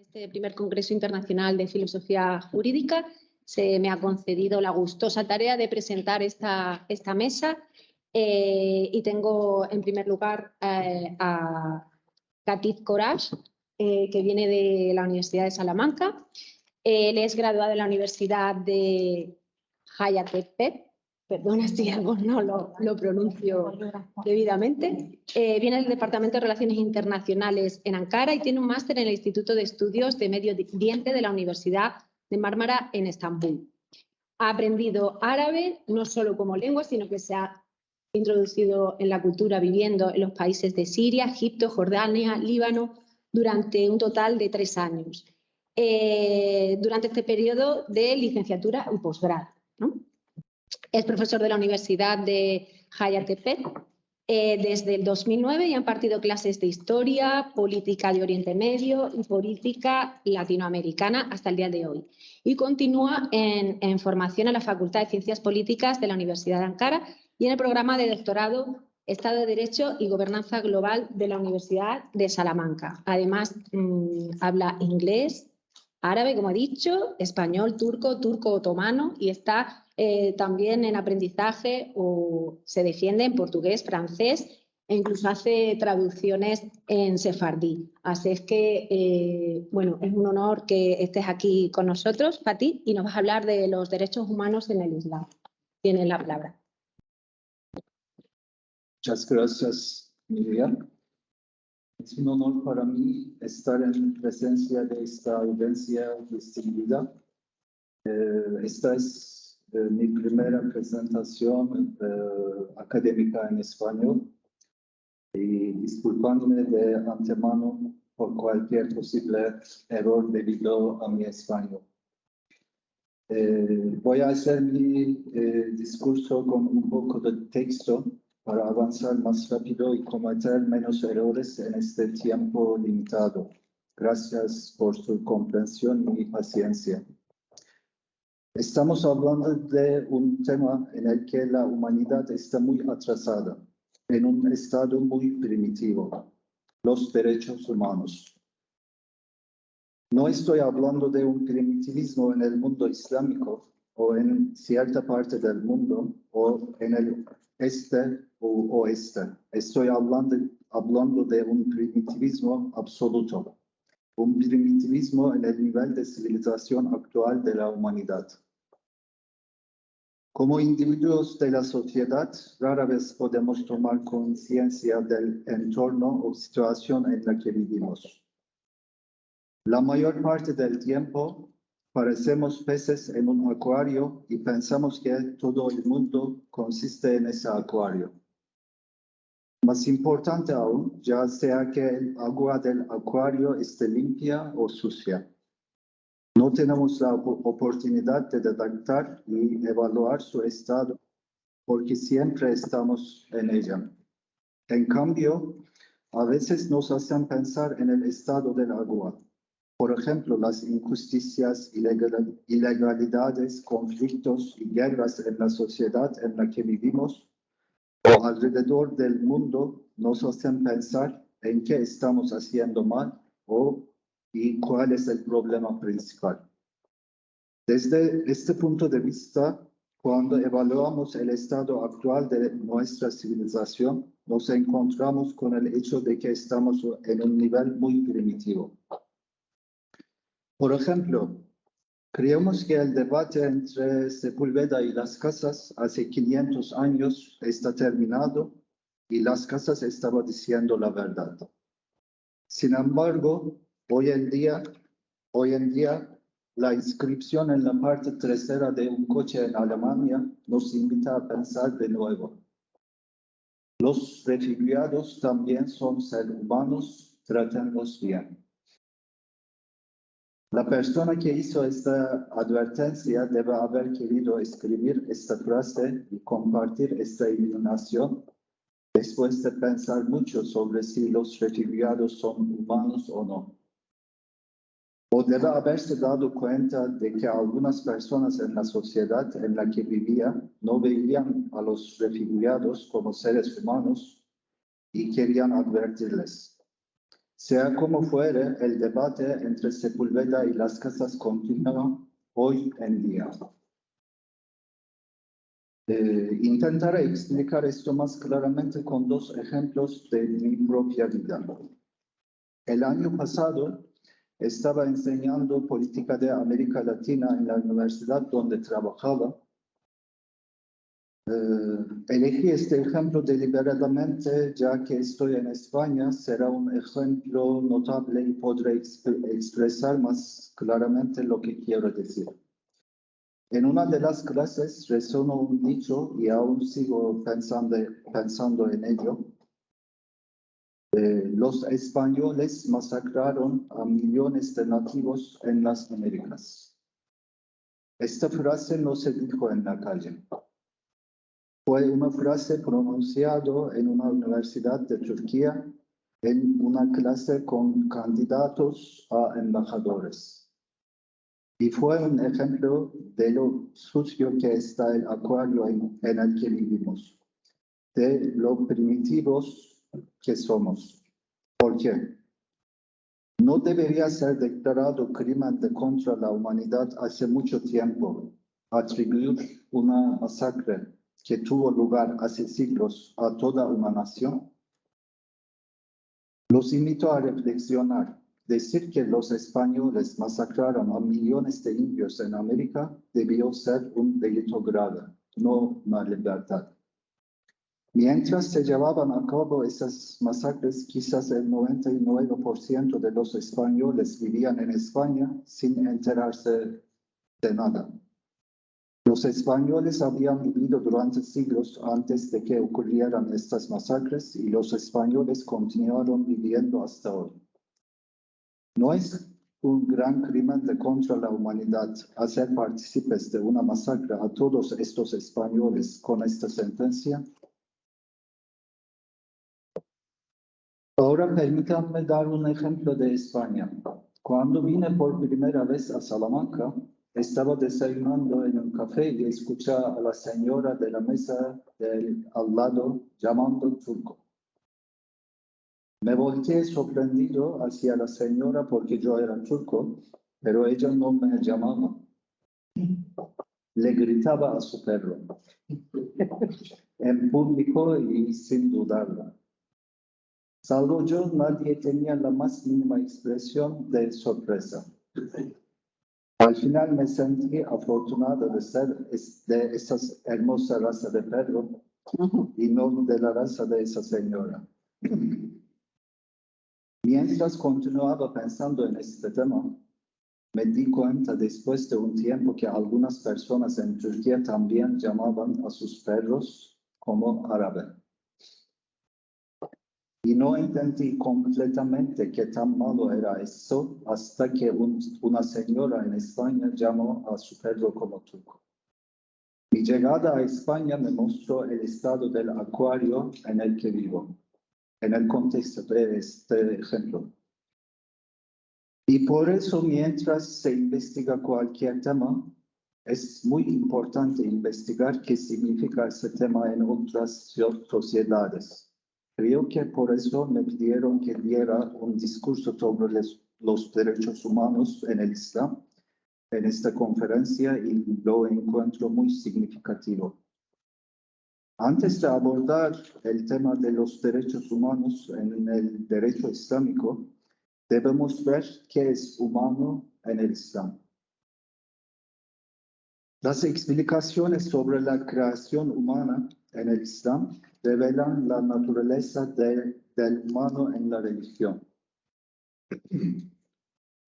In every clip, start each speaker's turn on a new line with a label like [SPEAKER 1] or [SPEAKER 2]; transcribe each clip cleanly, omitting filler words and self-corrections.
[SPEAKER 1] Este primer Congreso Internacional de Filosofía Jurídica se me ha concedido la gustosa tarea de presentar esta mesa y tengo en primer lugar a Katiz Courage, que viene de la Universidad de Salamanca. Él es graduado de la Universidad de Hacettepe, perdona si algo no lo pronuncio debidamente. Viene del Departamento de Relaciones Internacionales en Ankara y tiene un máster en el Instituto de Estudios de Medio Oriente de la Universidad de Mármara en Estambul. Ha aprendido árabe no solo como lengua, sino que se ha introducido en la cultura viviendo en los países de Siria, Egipto, Jordania, Líbano, durante un total de 3 años. Durante este periodo de licenciatura y posgrado, ¿no? Es profesor de la Universidad de Hacettepe desde el 2009 y ha impartido clases de Historia, Política de Oriente Medio y Política Latinoamericana hasta el día de hoy. Y continúa en formación en la Facultad de Ciencias Políticas de la Universidad de Ankara y en el programa de doctorado Estado de Derecho y Gobernanza Global de la Universidad de Salamanca. Además, habla inglés, árabe, como he dicho, español, turco otomano y está también en aprendizaje o se defiende en portugués, francés e incluso hace traducciones en sefardí. Así es que, bueno, es un honor que estés aquí con nosotros, Fatih, y nos vas a hablar de los derechos humanos en el Islam. Tienes la palabra.
[SPEAKER 2] Muchas gracias, Miriam. Es un honor para mí estar en presencia de esta audiencia distinguida. Esta es mi primera presentación académica en español y disculpadme de antemano por cualquier posible error debido a mi español. Voy a hacer mi discurso con un poco de texto para avanzar más rápido y cometer menos errores en este tiempo limitado. Gracias por su comprensión y paciencia. Estamos hablando de un tema en el que la humanidad está muy atrasada, en un estado muy primitivo, los derechos humanos. No estoy hablando de un primitivismo en el mundo islámico o en cierta parte del mundo o en el este o oeste. Estoy hablando de un primitivismo absoluto, un primitivismo en el nivel de civilización actual de la humanidad. Como individuos de la sociedad, rara vez podemos tomar conciencia del entorno o situación en la que vivimos. La mayor parte del tiempo parecemos peces en un acuario y pensamos que todo el mundo consiste en ese acuario. Más importante aún, ya sea que el agua del acuario esté limpia o sucia. No tenemos la oportunidad de detectar y evaluar su estado porque siempre estamos en ella. En cambio, a veces nos hacen pensar en el estado del agua. Por ejemplo, las injusticias, ilegalidades, conflictos y guerras en la sociedad en la que vivimos o alrededor del mundo nos hacen pensar en qué estamos haciendo mal y cuál es el problema principal. Desde este punto de vista, cuando evaluamos el estado actual de nuestra civilización, nos encontramos con el hecho de que estamos en un nivel muy primitivo. Por ejemplo, creemos que el debate entre Sepúlveda y Las Casas hace 500 años está terminado y Las Casas estaba diciendo la verdad. Sin embargo, hoy en día, la inscripción en la parte trasera de un coche en Alemania nos invita a pensar de nuevo. Los refugiados también son seres humanos, trátenlos bien. La persona que hizo esta advertencia debe haber querido escribir esta frase y compartir esta iluminación después de pensar mucho sobre si los refugiados son humanos o no. O debe haberse dado cuenta de que algunas personas en la sociedad en la que vivía no veían a los refugiados como seres humanos y querían advertirles. Sea como fuere, el debate entre Sepúlveda y las casas continúa hoy en día. Intentaré explicar esto más claramente con dos ejemplos de mi propia vida. El año pasado estaba enseñando política de América Latina en la universidad donde trabajaba. Elegí este ejemplo deliberadamente ya que estoy en España, será un ejemplo notable y podré expresar más claramente lo que quiero decir. En una de las clases resonó un dicho y aún sigo pensando en ello. Los españoles masacraron a millones de nativos en las Américas. Esta frase no se dijo en la calle. Fue una frase pronunciada en una universidad de Turquía en una clase con candidatos a embajadores. Y fue un ejemplo de lo sucio que está el acuario en el que vivimos, de lo primitivos que somos. ¿Por qué? No debería ser declarado crimen contra la humanidad hace mucho tiempo atribuir una masacre que tuvo lugar hace siglos a toda una nación. Los invito a reflexionar. Decir que los españoles masacraron a millones de indios en América debió ser un delito grave, no una libertad. Mientras se llevaban a cabo esas masacres, quizás el 99% de los españoles vivían en España sin enterarse de nada. Los españoles habían vivido durante siglos antes de que ocurrieran estas masacres y los españoles continuaron viviendo hasta hoy. ¿No es un gran crimen contra la humanidad hacer partícipes de una masacre a todos estos españoles con esta sentencia? Ahora permítanme dar un ejemplo de España. Cuando vine por primera vez a Salamanca, estaba desayunando en un café y escuché a la señora de la mesa al lado llamando turco. Me volteé sorprendido hacia la señora porque yo era turco, pero ella no me llamaba. Le gritaba a su perro, en público y sin dudarlo. Salvo yo, nadie tenía la más mínima expresión de sorpresa. Al final me sentí afortunado de ser de esa hermosa raza de perro y no de la raza de esa señora. Mientras continuaba pensando en este tema, me di cuenta después de un tiempo que algunas personas en Turquía también llamaban a sus perros como árabe. Y no entendí completamente qué tan malo era eso hasta que una señora en España llamó a su perro como turco. Mi llegada a España me mostró el estado del acuario en el que vivo, en el contexto de este ejemplo. Y por eso, mientras se investiga cualquier tema, es muy importante investigar qué significa ese tema en otras sociedades. Creo que por eso me pidieron que diera un discurso sobre los derechos humanos en el Islam en esta conferencia y lo encuentro muy significativo. Antes de abordar el tema de los derechos humanos en el derecho islámico, debemos ver qué es humano en el Islam. Las explicaciones sobre la creación humana en el Islam revelan la naturaleza del humano en la religión.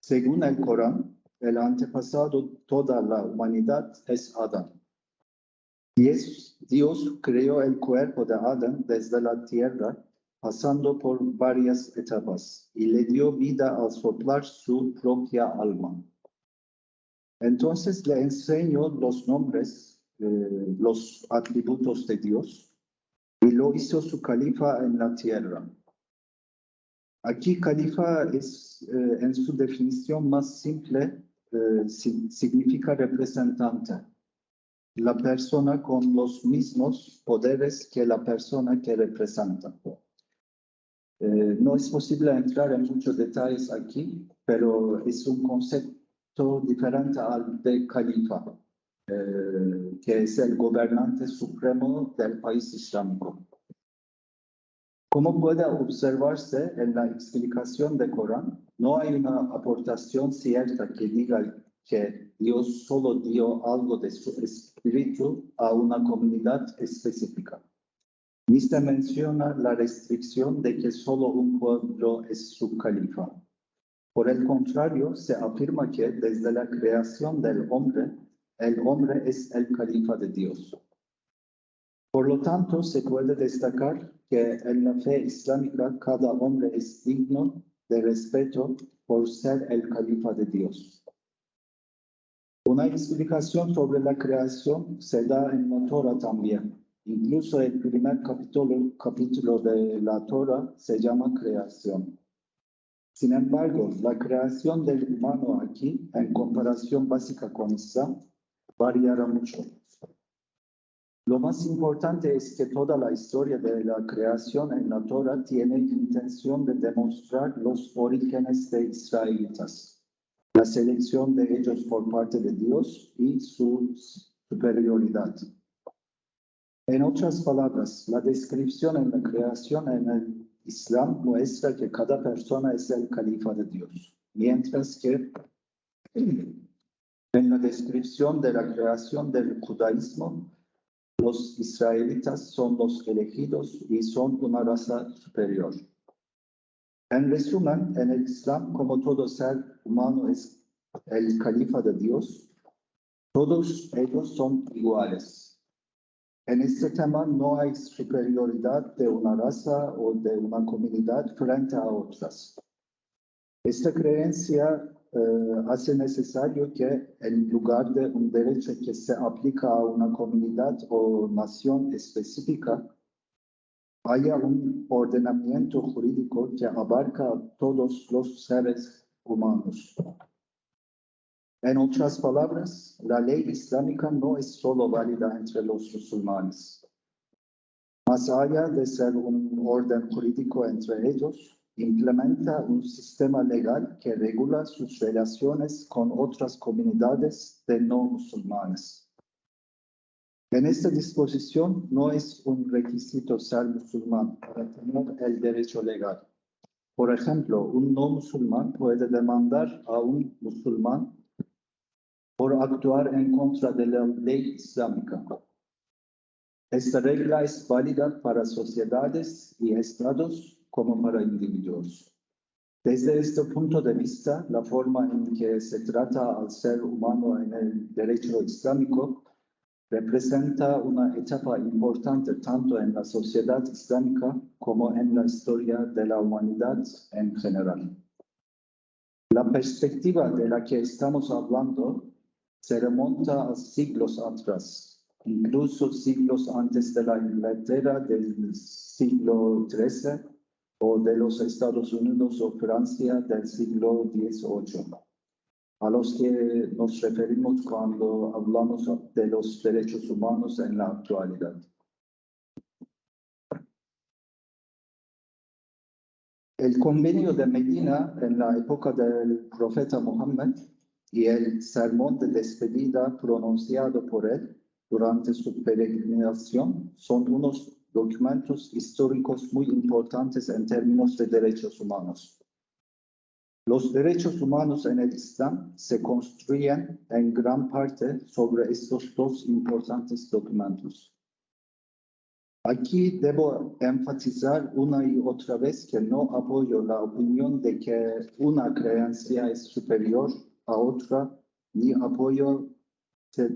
[SPEAKER 2] Según el Corán, el antepasado de toda la humanidad es Adán. Dios creó el cuerpo de Adán desde la tierra, pasando por varias etapas, y le dio vida al soplar su propia alma. Entonces le enseñó los nombres, los atributos de Dios, y lo hizo su califa en la tierra. Aquí califa es, en su definición más simple, significa representante. La persona con los mismos poderes que la persona que representa. No es posible entrar en muchos detalles aquí, pero es un concepto diferente al de califa, que es el gobernante supremo del país islámico. Como puede observarse en la explicación del Corán, no hay una aportación cierta que diga que Dios solo dio algo de su espíritu a una comunidad específica. Ni se menciona la restricción de que solo un pueblo es su califa. Por el contrario, se afirma que desde la creación del hombre, el hombre es el califa de Dios. Por lo tanto, se puede destacar que en la fe islámica cada hombre es digno de respeto por ser el califa de Dios. Una explicación sobre la creación se da en la Torah también. Incluso el primer capítulo de la Torah se llama creación. Sin embargo, la creación del humano aquí, en comparación básica con Islam, variará mucho. Lo más importante es que toda la historia de la creación en la Torah tiene intención de demostrar los orígenes de israelitas, la selección de ellos por parte de Dios y su superioridad. En otras palabras, la descripción en la creación en el Islam muestra que cada persona es el califa de Dios, mientras que en la descripción de la creación del judaísmo, los israelitas son los elegidos y son una raza superior. En resumen, en el Islam, como todo ser humano es el califa de Dios, todos ellos son iguales. En este tema no hay superioridad de una raza o de una comunidad frente a otras. Esta creencia hace necesario que en lugar de un derecho que se aplica a una comunidad o nación específica, haya un ordenamiento jurídico que abarca a todos los seres humanos. En otras palabras, la ley islámica no es solo válida entre los musulmanes. Más allá de ser un orden jurídico entre ellos, implementa un sistema legal que regula sus relaciones con otras comunidades de no musulmanes. En esta disposición no es un requisito ser musulmán para tener el derecho legal. Por ejemplo, un no musulmán puede demandar a un musulmán por actuar en contra de la ley islámica. Esta regla es válida para sociedades y estados como para individuos. Desde este punto de vista, la forma en que se trata al ser humano en el derecho islámico representa una etapa importante tanto en la sociedad islámica como en la historia de la humanidad en general. La perspectiva de la que estamos hablando se remonta a siglos atrás, incluso siglos antes de la Inglaterra del siglo XIII o de los Estados Unidos o Francia del siglo XVIII, a los que nos referimos cuando hablamos de los derechos humanos en la actualidad. El convenio de Medina en la época del profeta Muhammad y el sermón de despedida pronunciado por él durante su peregrinación son unos documentos históricos muy importantes en términos de derechos humanos. Los derechos humanos en el Islam se construyen en gran parte sobre estos dos importantes documentos. Aquí debo enfatizar una y otra vez que no apoyo la opinión de que una creencia es superior a otra, ni apoyo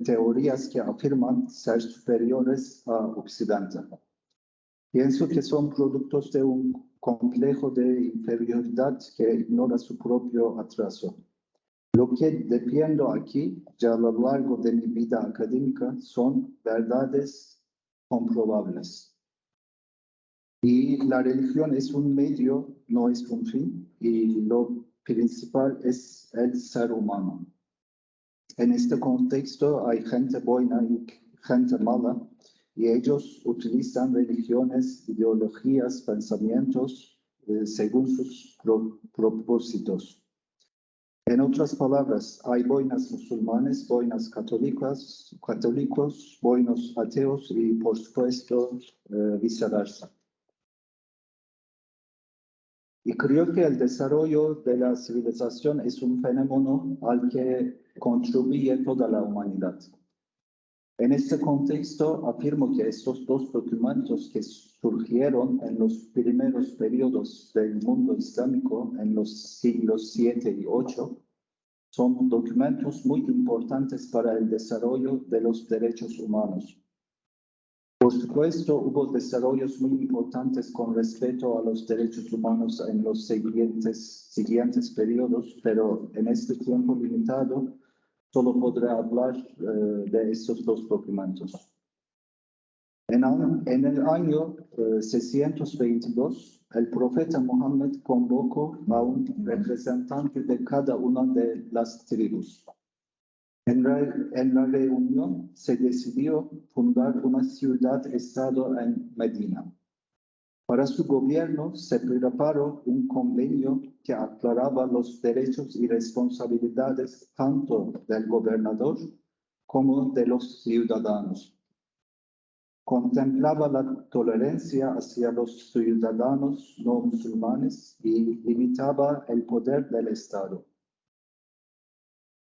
[SPEAKER 2] teorías que afirman ser superiores a Occidente. Pienso que son productos de un complejo de inferioridad que ignora su propio atraso. Lo que defiendo aquí, ya a lo largo de mi vida académica, son verdades comprobables. Y la religión es un medio, no es un fin, y lo principal es el ser humano. En este contexto hay gente buena y gente mala, y ellos utilizan religiones, ideologías, pensamientos según sus propósitos. En otras palabras, hay boinas musulmanes, boinas católicos, boinos ateos y, por supuesto, viceversa. Y creo que el desarrollo de la civilización es un fenómeno al que contribuye toda la humanidad. En este contexto, afirmo que estos dos documentos que surgieron en los primeros periodos del mundo islámico, en los siglos 7 y 8, son documentos muy importantes para el desarrollo de los derechos humanos. Por supuesto, hubo desarrollos muy importantes con respecto a los derechos humanos en los siguientes periodos, pero en este tiempo limitado solo podré hablar de estos dos documentos. En el año 622, el profeta Mohammed convocó a un representante de cada una de las tribus. En la reunión se decidió fundar una ciudad-estado en Medina. Para su gobierno se preparó un convenio que aclaraba los derechos y responsabilidades tanto del gobernador como de los ciudadanos. Contemplaba la tolerancia hacia los ciudadanos no musulmanes y limitaba el poder del Estado.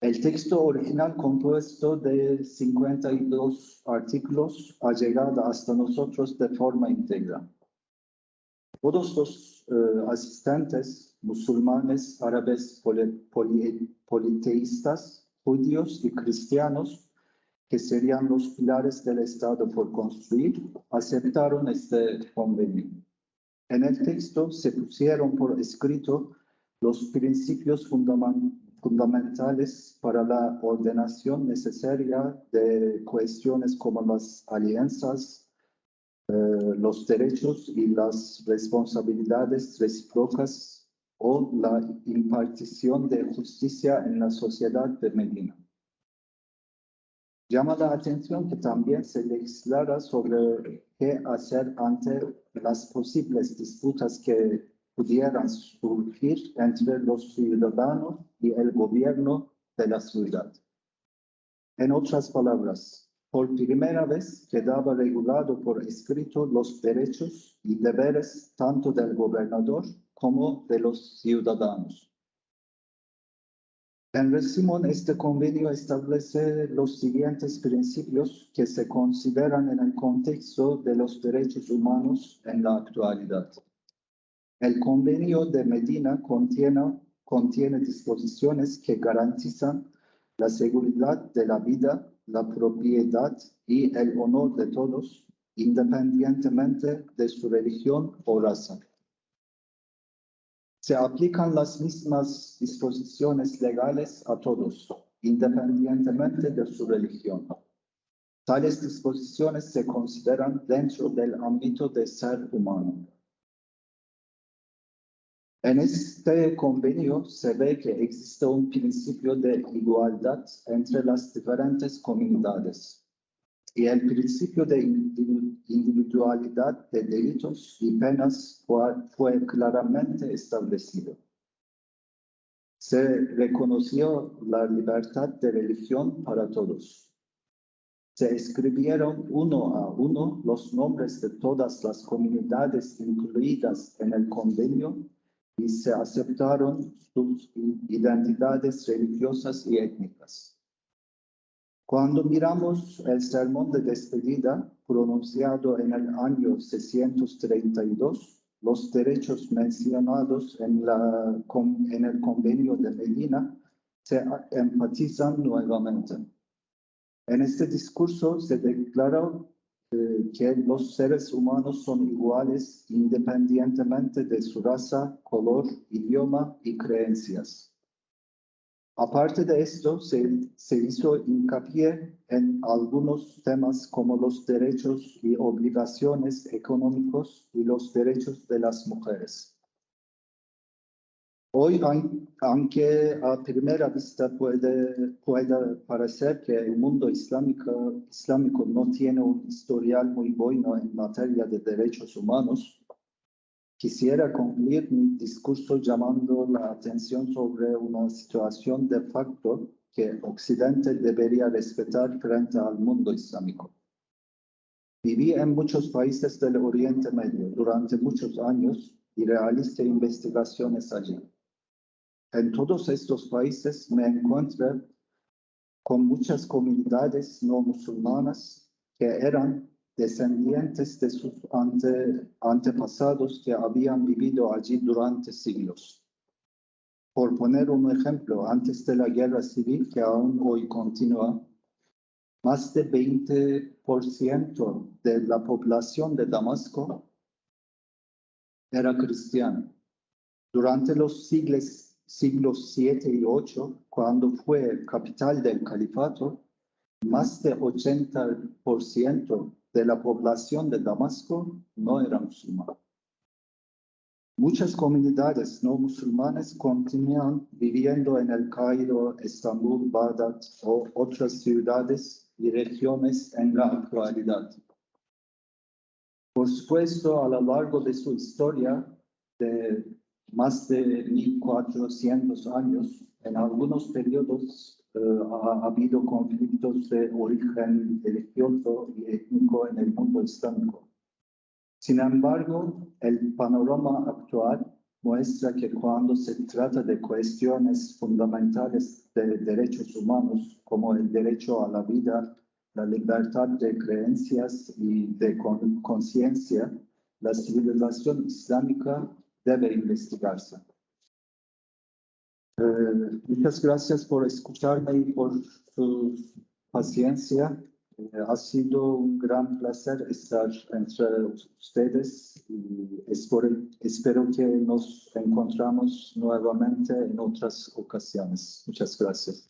[SPEAKER 2] El texto original, compuesto de 52 artículos, ha llegado hasta nosotros de forma íntegra. Todos los asistentes, musulmanes, árabes, politeístas, judíos y cristianos, que serían los pilares del Estado por construir, aceptaron este convenio. En el texto se pusieron por escrito los principios fundamentales para la ordenación necesaria de cuestiones como las alianzas, los derechos y las responsabilidades recíprocas o la impartición de justicia en la sociedad de Medina. Llama la atención que también se legislara sobre qué hacer ante las posibles disputas que pudieran surgir entre los ciudadanos y el gobierno de la ciudad. En otras palabras, por primera vez quedaba regulado por escrito los derechos y deberes tanto del gobernador como de los ciudadanos. En resumen, este convenio establece los siguientes principios que se consideran en el contexto de los derechos humanos en la actualidad. El convenio de Medina contiene disposiciones que garantizan la seguridad de la vida, la propiedad y el honor de todos, independientemente de su religión o raza. Se aplican las mismas disposiciones legales a todos, independientemente de su religión. Tales disposiciones se consideran dentro del ámbito del ser humano. En este convenio se ve que existe un principio de igualdad entre las diferentes comunidades y el principio de individualidad de delitos y penas fue claramente establecido. Se reconoció la libertad de religión para todos. Se escribieron uno a uno los nombres de todas las comunidades incluidas en el convenio y se aceptaron sus identidades religiosas y étnicas. Cuando miramos el sermón de despedida pronunciado en el año 632, los derechos mencionados en el convenio de Medina se enfatizan nuevamente. En este discurso se declaró que los seres humanos son iguales independientemente de su raza, color, idioma y creencias. Aparte de esto, se hizo hincapié en algunos temas como los derechos y obligaciones económicos y los derechos de las mujeres. Hoy, aunque a primera vista puede parecer que el mundo islámico no tiene un historial muy bueno en materia de derechos humanos, Quisiera concluir mi discurso llamando la atención sobre una situación de facto que Occidente debería respetar frente al mundo islámico. Viví en muchos países del Oriente Medio durante muchos años y realicé investigaciones allí. En todos estos países me encontré con muchas comunidades no musulmanas que eran descendientes de sus antepasados que habían vivido allí durante siglos. Por poner un ejemplo, antes de la guerra civil que aún hoy continúa, más de 20% de la población de Damasco era cristiana. Durante los siglos 7 y 8, cuando fue capital del califato, más de 80% de la población de Damasco no era musulmana. Muchas comunidades no musulmanas continúan viviendo en El Cairo, Estambul, Bagdad o otras ciudades y regiones en la actualidad. Por supuesto, a lo largo de su historia de más de 1400 años, en algunos periodos ha habido conflictos de origen religioso y étnico en el mundo islámico. Sin embargo, el panorama actual muestra que cuando se trata de cuestiones fundamentales de derechos humanos, como el derecho a la vida, la libertad de creencias y de conciencia, la civilización islámica debe investigarse. Muchas gracias por escucharme y por su paciencia. Ha sido un gran placer estar entre ustedes y espero que nos encontramos nuevamente en otras ocasiones. Muchas gracias.